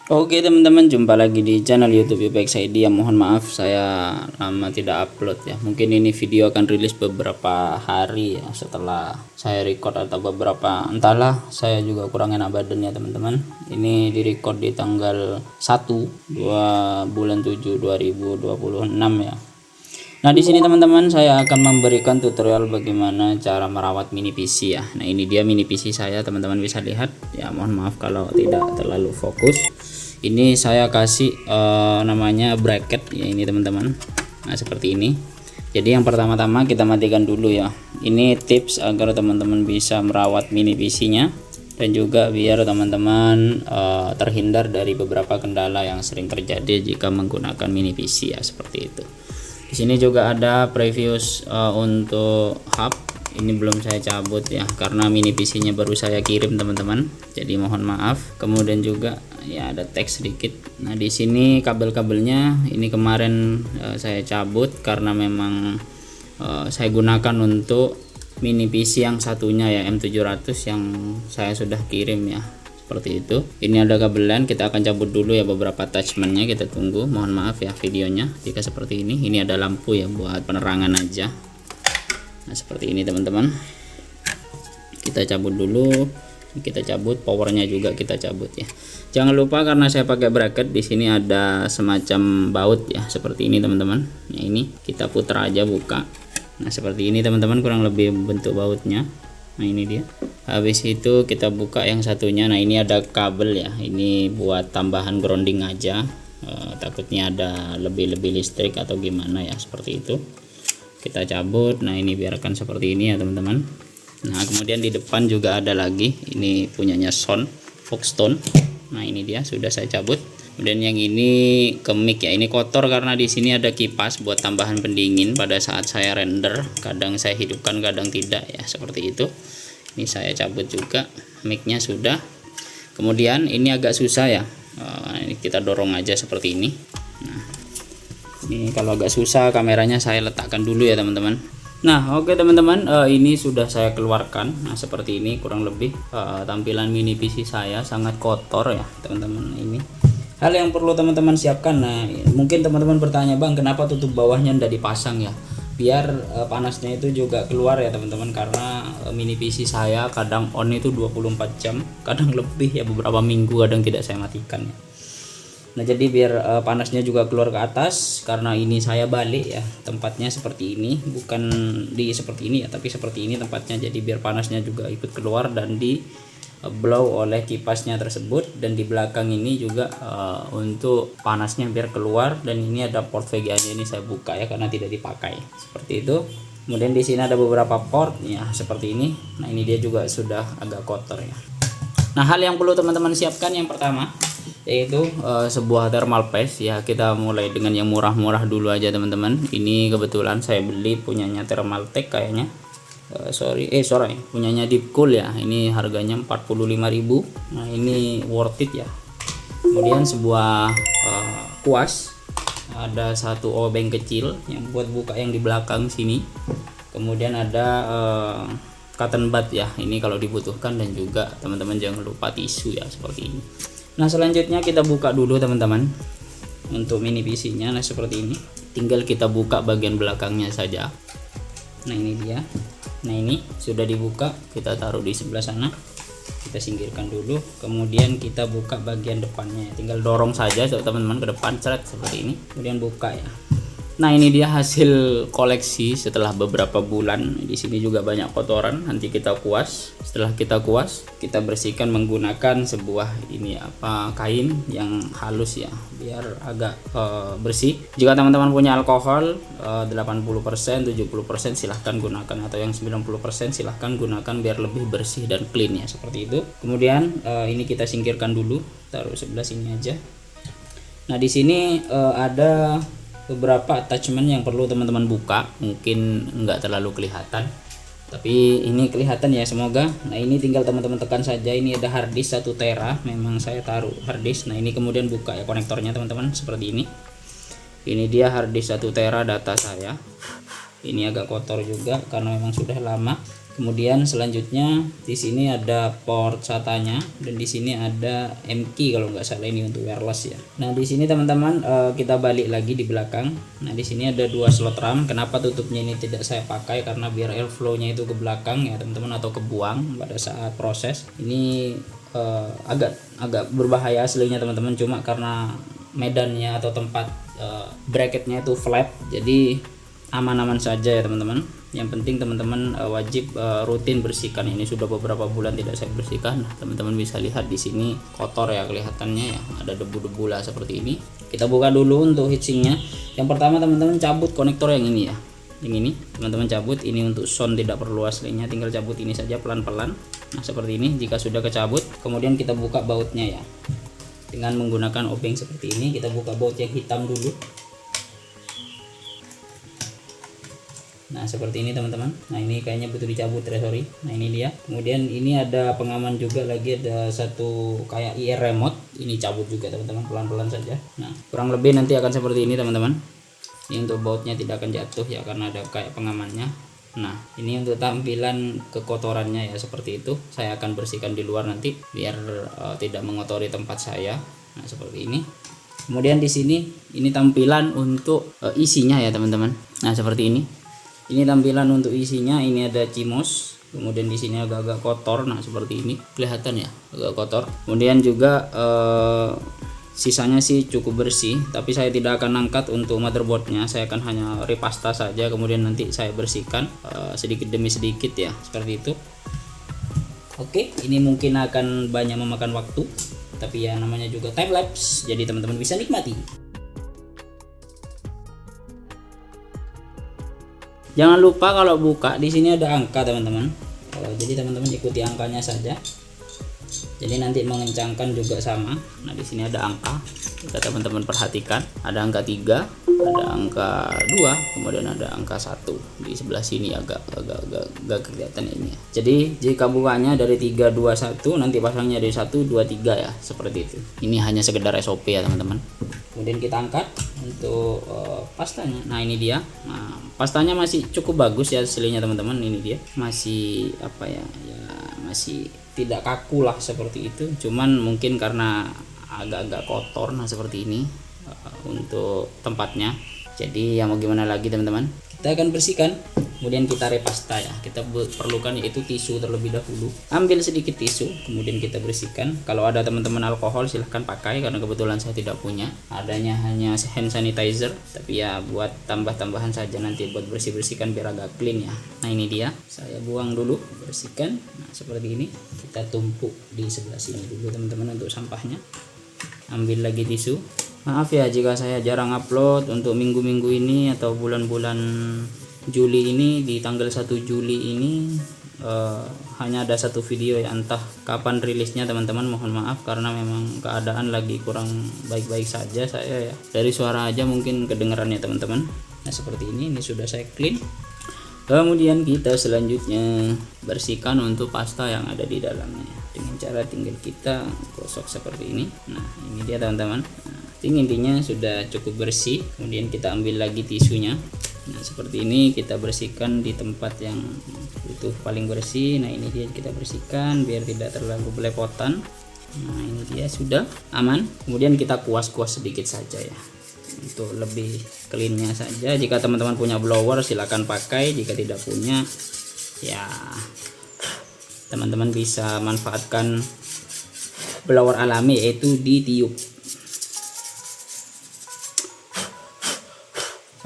Oke teman-teman, jumpa lagi di channel YouTube UPX ID. Mohon maaf saya lama tidak upload ya. Mungkin ini video akan rilis beberapa hari ya setelah saya record, atau beberapa, entahlah, saya juga kurang enak badan ya teman-teman. Ini direcord di tanggal 1 bulan 7 2026 ya. Nah, di sini teman-teman saya akan memberikan tutorial bagaimana cara merawat mini PC ya. Nah, ini dia mini PC saya, teman-teman bisa lihat ya. Mohon maaf kalau tidak terlalu fokus. Ini saya kasih namanya bracket ya, ini teman-teman. Nah, seperti ini. Jadi yang pertama-tama kita matikan dulu ya. Ini tips agar teman-teman bisa merawat mini PC-nya, dan juga biar teman-teman terhindar dari beberapa kendala yang sering terjadi jika menggunakan mini PC ya, seperti itu. Di sini juga ada previous untuk hub. Ini belum saya cabut ya, karena mini PC-nya baru saya kirim teman-teman. Jadi mohon maaf. Kemudian juga ya ada teks sedikit. Nah, di sini kabel-kabelnya ini kemarin saya cabut karena memang saya gunakan untuk mini PC yang satunya ya, M700 yang saya sudah kirim ya. Seperti itu. Ini ada kabelan, kita akan cabut dulu ya beberapa attachmentnya, kita tunggu. Mohon maaf ya videonya jika seperti ini. Ini ada lampu ya buat penerangan aja. Nah, seperti ini teman-teman. Kita cabut dulu. Kita cabut powernya juga, kita cabut ya. Jangan lupa, karena saya pakai bracket, di sini ada semacam baut ya, seperti ini teman-teman. Nah, ini kita putar aja, buka. Nah, seperti ini teman-teman, kurang lebih bentuk bautnya. Nah, ini dia. Habis itu kita buka yang satunya. Nah, ini ada kabel ya, ini buat tambahan grounding aja. Takutnya ada lebih listrik atau gimana ya, seperti itu. Kita cabut. Nah, ini biarkan seperti ini ya teman-teman. Nah, kemudian di depan juga ada lagi, ini punyanya Foxtone. Nah, ini dia, sudah saya cabut. Kemudian yang ini ke mic ya, ini kotor karena di sini ada kipas buat tambahan pendingin pada saat saya render. Kadang saya hidupkan, kadang tidak ya, seperti itu. Ini saya cabut juga, mic-nya sudah. Kemudian ini agak susah ya, ini kita dorong aja seperti ini. Nah, ini kalau agak susah, kameranya saya letakkan dulu ya teman-teman. Nah, oke teman-teman, ini sudah saya keluarkan. Nah, seperti ini kurang lebih tampilan mini PC saya, sangat kotor ya teman-teman. Ini hal yang perlu teman-teman siapkan. Nah, mungkin teman-teman bertanya, bang, kenapa tutup bawahnya tidak dipasang ya, biar panasnya itu juga keluar ya teman-teman. Karena mini PC saya kadang on itu 24 jam, kadang lebih ya, beberapa minggu kadang tidak saya matikan ya. Nah, jadi biar panasnya juga keluar ke atas. Karena ini saya balik ya, tempatnya seperti ini, bukan di seperti ini ya, tapi seperti ini tempatnya. Jadi biar panasnya juga ikut keluar dan di blow oleh kipasnya tersebut. Dan di belakang ini juga untuk panasnya biar keluar. Dan ini ada port VGA nya, ini saya buka ya karena tidak dipakai, seperti itu. Kemudian di sini ada beberapa port ya, seperti ini. Nah, ini dia juga sudah agak kotor ya. Nah, hal yang perlu teman-teman siapkan yang pertama yaitu sebuah thermal paste ya. Kita mulai dengan yang murah-murah dulu aja teman-teman. Ini kebetulan saya beli punyanya Thermaltake kayaknya. Sorry punyanya Deepcool ya. Ini harganya 45.000. Nah, ini worth it ya. Kemudian sebuah kuas, ada satu obeng kecil yang buat buka yang di belakang sini. Kemudian ada cotton bud ya, ini kalau dibutuhkan. Dan juga teman-teman jangan lupa tisu ya, seperti ini. Nah, selanjutnya kita buka dulu teman-teman untuk mini PC nya. Nah, seperti ini, tinggal kita buka bagian belakangnya saja. Nah, ini dia. Nah, ini sudah dibuka, kita taruh di sebelah sana, kita singkirkan dulu. Kemudian kita buka bagian depannya, tinggal dorong saja teman-teman ke depan, ceret seperti ini, kemudian buka ya. Nah, ini dia hasil koleksi setelah beberapa bulan. Di sini juga banyak kotoran, nanti kita kuas. Setelah kita kuas, kita bersihkan menggunakan sebuah kain yang halus ya, biar agak bersih. Jika teman-teman punya alkohol 80%, 70% silahkan gunakan, atau yang 90% silahkan gunakan biar lebih bersih dan clean ya, seperti itu. Kemudian ini kita singkirkan dulu, taruh sebelah sini aja. Nah, di sini ada beberapa attachment yang perlu teman-teman buka. Mungkin enggak terlalu kelihatan, tapi ini kelihatan ya, semoga. Nah, ini tinggal teman-teman tekan saja. Ini ada hard disk 1 tera, memang saya taruh hard disk. Nah, ini kemudian buka ya konektornya teman-teman, seperti ini. Ini dia hard disk 1 tera data saya. Ini agak kotor juga karena memang sudah lama. Kemudian selanjutnya di sini ada port SATA-nya dan di sini ada M key kalau nggak salah, ini untuk wireless ya. Nah di sini teman-teman kita balik lagi di belakang. Nah di sini ada 2 slot RAM. Kenapa tutupnya ini tidak saya pakai? Karena biar airflow-nya itu ke belakang ya teman-teman, atau kebuang pada saat proses. Ini agak berbahaya aslinya teman-teman, cuma karena medannya atau tempat bracketnya itu flat, jadi aman-aman saja ya teman-teman. Yang penting teman-teman wajib rutin bersihkan. Ini sudah beberapa bulan tidak saya bersihkan. Nah, teman-teman bisa lihat di sini kotor ya kelihatannya ya, ada debu-debu lah seperti ini. Kita buka dulu untuk heatsinknya. Yang pertama teman-teman cabut konektor yang ini ya. Yang ini teman-teman cabut, ini untuk sound tidak perlu aslinya, tinggal cabut ini saja pelan-pelan. Nah seperti ini. Jika sudah kecabut, kemudian kita buka bautnya ya dengan menggunakan obeng seperti ini. Kita buka baut yang hitam dulu. Nah seperti ini teman-teman. Nah ini kayaknya butuh dicabut ya, sorry. Nah ini dia. Kemudian ini ada pengaman juga lagi, ada satu kayak IR remote. Ini cabut juga teman-teman, pelan-pelan saja. Nah kurang lebih nanti akan seperti ini teman-teman. Ini untuk bautnya tidak akan jatuh ya karena ada kayak pengamannya. Nah ini untuk tampilan kekotorannya ya seperti itu. Saya akan bersihkan di luar nanti biar tidak mengotori tempat saya. Nah seperti ini. Kemudian di sini ini tampilan untuk isinya ya teman-teman. Nah seperti ini. Ini tampilan untuk isinya. Ini ada CMOS. Kemudian di sini agak-agak kotor. Nah seperti ini kelihatan ya, agak kotor. Kemudian juga sisanya sih cukup bersih, tapi saya tidak akan angkat untuk motherboardnya. Saya akan hanya repasta saja, kemudian nanti saya bersihkan sedikit demi sedikit ya, seperti itu. Oke, ini mungkin akan banyak memakan waktu, tapi ya namanya juga time lapse, jadi teman-teman bisa nikmati. Jangan lupa kalau buka di sini ada angka teman-teman. Jadi teman-teman ikuti angkanya saja. Jadi nanti mengencangkan juga sama. Nah di sini ada angka, jika teman-teman perhatikan ada angka 3, ada angka 2, kemudian ada angka 1 di sebelah sini, agak kelihatan ini ya. Jadi jika bukanya dari 3 2 1, nanti pasangnya dari 1 2 3 ya, seperti itu. Ini hanya sekedar SOP ya teman-teman. Kemudian kita angkat untuk pastanya. Nah ini dia. Nah pastanya masih cukup bagus ya aslinya teman-teman. Ini dia, masih apa ya, masih tidak kaku lah seperti itu, cuman mungkin karena agak-agak kotor. Nah seperti ini untuk tempatnya. Jadi ya mau gimana lagi teman-teman, kita akan bersihkan, kemudian kita repasta ya. Kita perlukan yaitu tisu terlebih dahulu. Ambil sedikit tisu, kemudian kita bersihkan. Kalau ada teman-teman alkohol silahkan pakai, karena kebetulan saya tidak punya. Adanya hanya hand sanitizer, tapi ya buat tambah-tambahan saja nanti buat bersih-bersihkan biar agak clean ya. Nah ini dia, saya buang dulu, bersihkan. Nah seperti ini, kita tumpuk di sebelah sini dulu teman-teman untuk sampahnya. Ambil lagi tisu. Maaf ya jika saya jarang upload untuk minggu-minggu ini atau bulan-bulan Juli ini. Di tanggal 1 Juli ini hanya ada satu video ya, entah kapan rilisnya teman-teman, mohon maaf karena memang keadaan lagi kurang baik-baik saja saya ya. Dari suara aja mungkin kedengarannya teman-teman. Nah seperti ini sudah saya clean. Kemudian kita selanjutnya bersihkan untuk pasta yang ada di dalamnya dengan cara tinggal kita gosok seperti ini. Nah ini dia teman-teman. Intinya sudah cukup bersih. Kemudian kita ambil lagi tisunya. Nah seperti ini kita bersihkan di tempat yang itu paling bersih. Nah ini dia, kita bersihkan biar tidak terlalu belepotan. Nah ini dia sudah aman. Kemudian kita kuas-kuas sedikit saja ya, untuk lebih cleannya saja. Jika teman-teman punya blower silakan pakai, jika tidak punya ya teman-teman bisa manfaatkan blower alami, yaitu di tiup.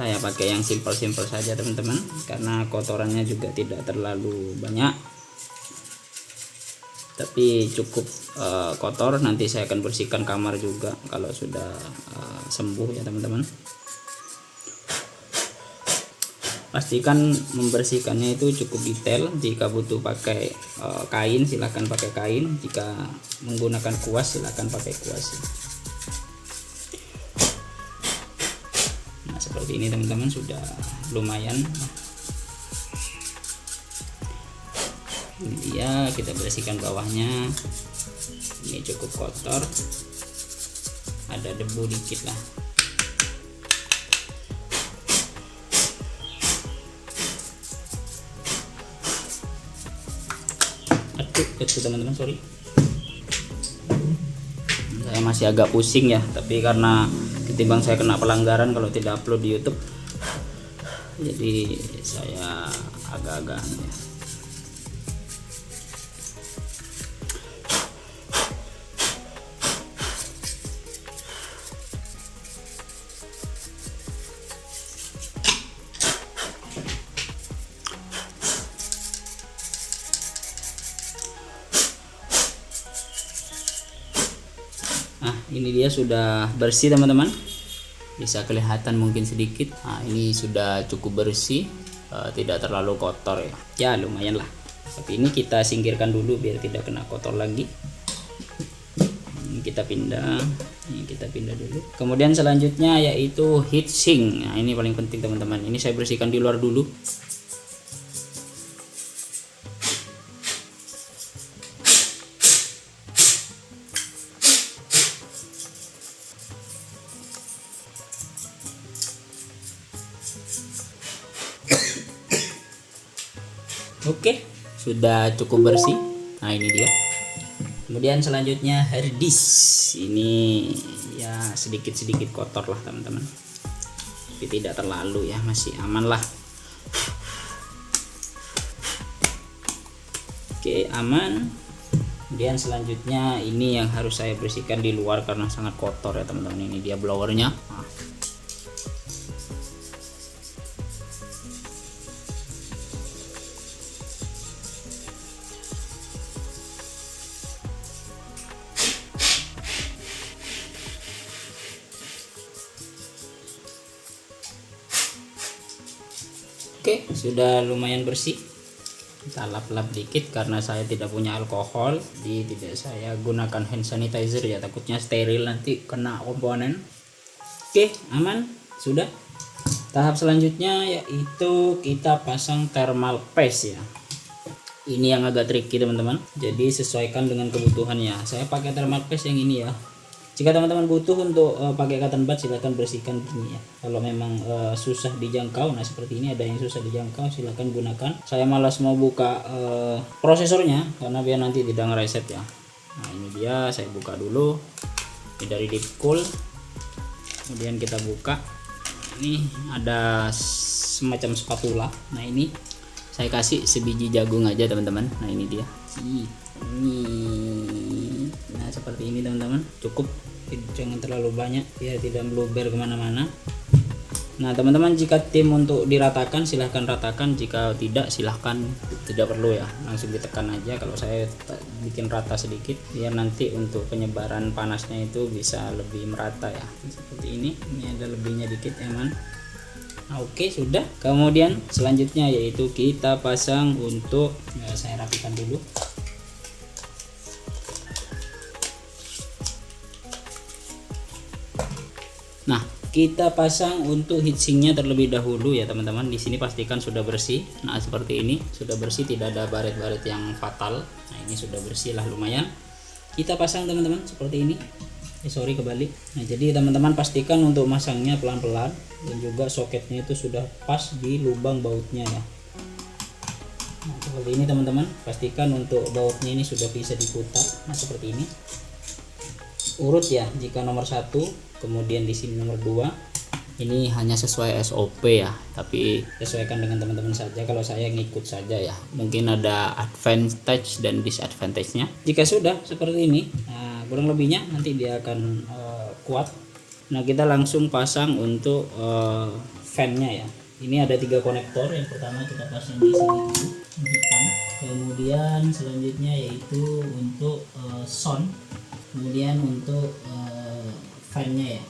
Saya pakai yang simple saja teman-teman, karena kotorannya juga tidak terlalu banyak, tapi cukup kotor. Nanti saya akan bersihkan kamar juga kalau sudah sembuh ya teman-teman. Pastikan membersihkannya itu cukup detail. Jika butuh pakai kain silahkan pakai kain, jika menggunakan kuas silahkan pakai kuas. Seperti ini teman-teman, sudah lumayan. Ini dia, kita bersihkan bawahnya. Ini cukup kotor, ada debu dikit lah. itu teman-teman, sorry. Saya masih agak pusing ya, tapi karena ketimbang saya kena pelanggaran kalau tidak upload di YouTube, jadi saya agak-agak ya. Nah, ini dia sudah bersih teman-teman, bisa kelihatan mungkin sedikit. Nah, ini sudah cukup bersih, tidak terlalu kotor ya, ya lumayan lah. Tapi ini kita singkirkan dulu biar tidak kena kotor lagi. Ini kita pindah, ini kita pindah dulu. Kemudian selanjutnya yaitu heatsink. Nah, ini paling penting teman-teman, ini saya bersihkan di luar dulu. Oke, sudah cukup bersih. Nah, ini dia. Kemudian selanjutnya hard disk. Ini ya sedikit-sedikit kotor lah teman-teman, tapi tidak terlalu ya, masih aman lah. Oke, aman. Kemudian selanjutnya ini yang harus saya bersihkan di luar karena sangat kotor ya teman-teman. Ini dia blowernya. Nah, oke, sudah lumayan bersih. Kita lap-lap dikit karena saya tidak punya alkohol, jadi tidak saya gunakan hand sanitizer ya, takutnya steril nanti kena komponen. Oke, aman, sudah. Tahap selanjutnya yaitu kita pasang thermal paste ya. Ini yang agak tricky teman-teman, jadi sesuaikan dengan kebutuhannya. Saya pakai thermal paste yang ini ya. Jika teman-teman butuh untuk pakai cotton bud, silahkan bersihkan gini ya. Kalau memang susah dijangkau, nah seperti ini ada yang susah dijangkau, silahkan gunakan. Saya malas mau buka prosesornya karena biar nanti tidak ngereset ya. Nah, ini dia, saya buka dulu. Ini dari Deepcool. Kemudian kita buka. Ini ada semacam spatula. Nah, ini saya kasih sebiji jagung aja teman-teman. Nah, ini dia. Ini. Nah, seperti ini teman-teman, cukup, jangan terlalu banyak ya, tidak meluber kemana-mana. Nah teman-teman, jika tim untuk diratakan silahkan ratakan, jika tidak silahkan tidak perlu ya, langsung ditekan aja. Kalau saya bikin rata sedikit biar nanti untuk penyebaran panasnya itu bisa lebih merata ya, seperti ini ada lebihnya dikit eman. Nah, oke, sudah. Kemudian selanjutnya yaitu kita pasang untuk ya, saya rapikan dulu. Nah, kita pasang untuk heatsinknya terlebih dahulu ya teman-teman. Di sini pastikan sudah bersih. Nah, seperti ini sudah bersih, tidak ada baret-baret yang fatal. Nah, ini sudah bersih lah lumayan. Kita pasang teman-teman seperti ini. Sorry kebalik. Nah, jadi teman-teman pastikan untuk masangnya pelan-pelan dan juga soketnya itu sudah pas di lubang bautnya ya. Nah, seperti ini teman-teman. Pastikan untuk bautnya ini sudah bisa diputar. Nah, seperti ini. Urut ya, jika nomor 1, kemudian di sini nomor 2. Ini hanya sesuai SOP ya, tapi sesuaikan dengan teman-teman saja. Kalau saya ngikut saja ya, mungkin ada advantage dan disadvantage-nya. Jika sudah seperti ini, nah, kurang lebihnya nanti dia akan kuat. Nah, kita langsung pasang untuk fan-nya ya. Ini ada 3 konektor. Yang pertama kita pasang di sini dulu, kemudian selanjutnya yaitu untuk sound, kemudian untuk fan-nya ya,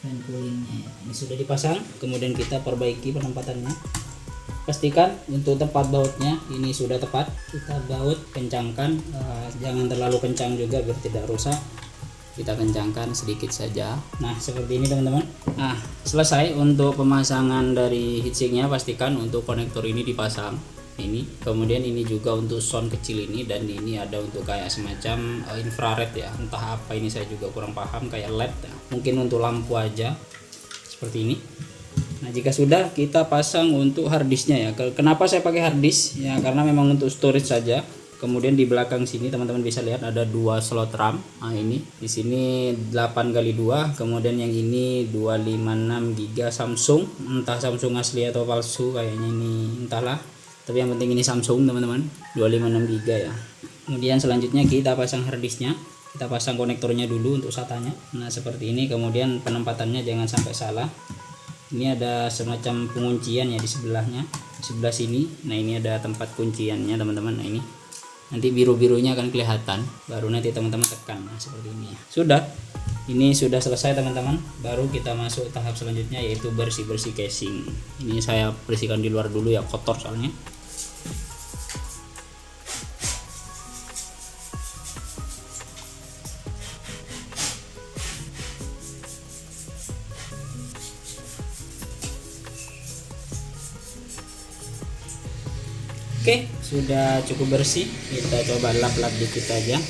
fan coolingnya ya. Ini sudah dipasang, kemudian kita perbaiki penempatannya. Pastikan untuk tempat bautnya ini sudah tepat. Kita baut kencangkan, jangan terlalu kencang juga biar tidak rusak. Kita kencangkan sedikit saja. Nah, seperti ini teman-teman. Nah, selesai untuk pemasangan dari heatsinknya. Pastikan untuk konektor ini dipasang. Ini kemudian ini juga untuk sound kecil ini, dan ini ada untuk kayak semacam infrared ya, entah apa ini saya juga kurang paham, kayak LED ya. Mungkin untuk lampu aja seperti ini. Nah, jika sudah kita pasang untuk harddisknya ya. Kenapa saya pakai harddisk ya, karena memang untuk storage saja. Kemudian di belakang sini teman-teman bisa lihat ada 2 slot RAM. Nah, ini di sini 8x2, kemudian yang ini 256 GB Samsung, entah Samsung asli atau palsu kayaknya ini, entahlah. Tapi yang penting ini Samsung teman-teman, 256 GB ya. Kemudian selanjutnya kita pasang harddisknya. Kita pasang konektornya dulu untuk SATA-nya. Nah, seperti ini. Kemudian penempatannya jangan sampai salah. Ini ada semacam penguncian ya di sebelahnya, di sebelah sini. Nah, ini ada tempat kunciannya teman-teman. Nah, ini nanti biru-birunya akan kelihatan, baru nanti teman-teman tekan. Nah, seperti ini ya. Sudah, ini sudah selesai teman-teman. Baru kita masuk tahap selanjutnya, yaitu bersih-bersih casing. Ini saya bersihkan di luar dulu ya, kotor soalnya. Oke, sudah cukup bersih. Kita coba lap-lap dikit aja.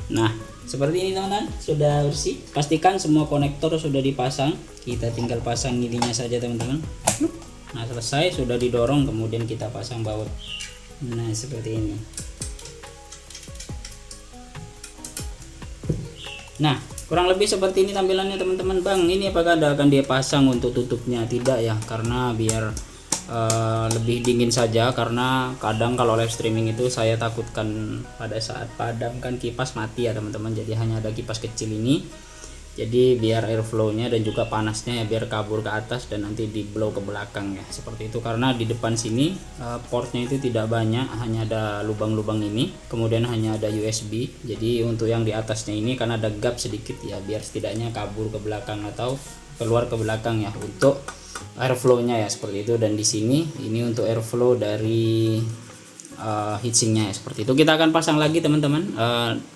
Nah, seperti ini teman-teman, sudah bersih. Pastikan semua konektor sudah dipasang. Kita tinggal pasang ininya saja teman-teman. Nah, selesai, sudah didorong, kemudian kita pasang baut. Nah, seperti ini. Nah, kurang lebih seperti ini tampilannya teman-teman. Bang, ini apakah akan dia pasang untuk tutupnya? Tidak ya, karena biar lebih dingin saja, karena kadang kalau live streaming itu saya takutkan pada saat padamkan kipas mati ya teman-teman. Jadi hanya ada kipas kecil ini, jadi biar airflow-nya dan juga panasnya ya biar kabur ke atas dan nanti di blow ke belakang ya, seperti itu. Karena di depan sini portnya itu tidak banyak, hanya ada lubang-lubang ini, kemudian hanya ada USB. Jadi untuk yang di atasnya ini kan ada gap sedikit ya, biar setidaknya kabur ke belakang atau keluar ke belakang ya untuk airflow-nya ya, seperti itu. Dan di sini ini untuk airflow dari heatsinknya ya, seperti itu. Kita akan pasang lagi teman-teman.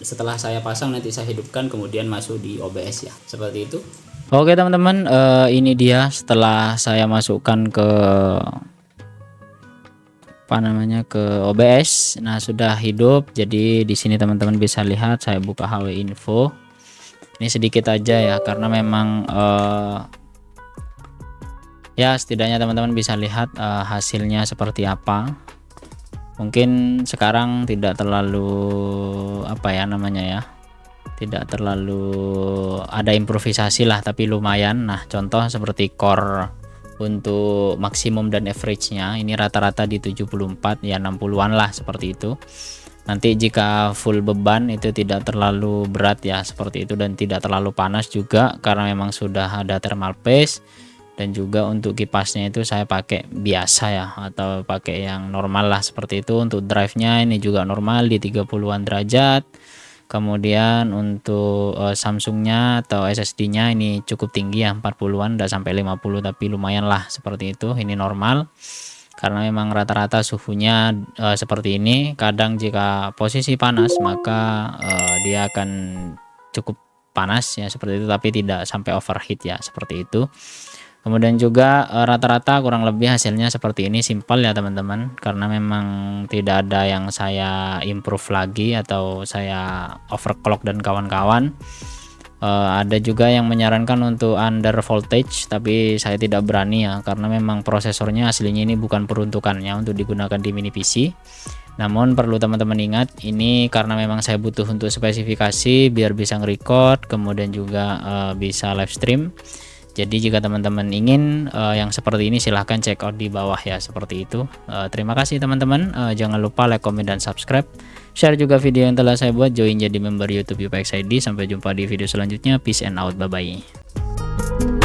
Setelah saya pasang nanti saya hidupkan, kemudian masuk di OBS ya, seperti itu. Oke teman-teman, ini dia setelah saya masukkan ke ke OBS. Nah, sudah hidup. Jadi di sini teman-teman bisa lihat, saya buka HW info. Ini sedikit aja ya, karena memang ya setidaknya teman-teman bisa lihat hasilnya seperti apa. Mungkin sekarang tidak terlalu tidak terlalu ada improvisasi lah, tapi lumayan. Nah, contoh seperti core untuk maksimum dan average-nya ini rata-rata di 74 ya, 60-an lah, seperti itu. Nanti jika full beban itu tidak terlalu berat ya, seperti itu, dan tidak terlalu panas juga karena memang sudah ada thermal paste. Dan juga untuk kipasnya itu saya pakai biasa ya, atau pakai yang normal lah, seperti itu. Untuk drive-nya ini juga normal di 30-an derajat. Kemudian untuk Samsung-nya atau SSD-nya ini cukup tinggi ya, 40-an, udah sampai 50, tapi lumayan lah, seperti itu. Ini normal karena memang rata-rata suhunya seperti ini. Kadang jika posisi panas maka dia akan cukup panas ya, seperti itu, tapi tidak sampai overheat ya, seperti itu. Kemudian juga rata-rata kurang lebih hasilnya seperti ini, simpel ya teman-teman, karena memang tidak ada yang saya improve lagi atau saya overclock dan kawan-kawan. Ada juga yang menyarankan untuk under voltage, tapi saya tidak berani ya, karena memang prosesornya aslinya ini bukan peruntukannya untuk digunakan di mini PC. Namun perlu teman-teman ingat, ini karena memang saya butuh untuk spesifikasi biar bisa nge-record, kemudian juga bisa live stream. Jadi jika teman-teman ingin yang seperti ini, silahkan check out di bawah ya, seperti itu. Terima kasih teman-teman. Jangan lupa like, comment, dan subscribe. Share juga video yang telah saya buat. Join jadi member YouTube UPX ID. Sampai jumpa di video selanjutnya. Peace and out. Bye bye.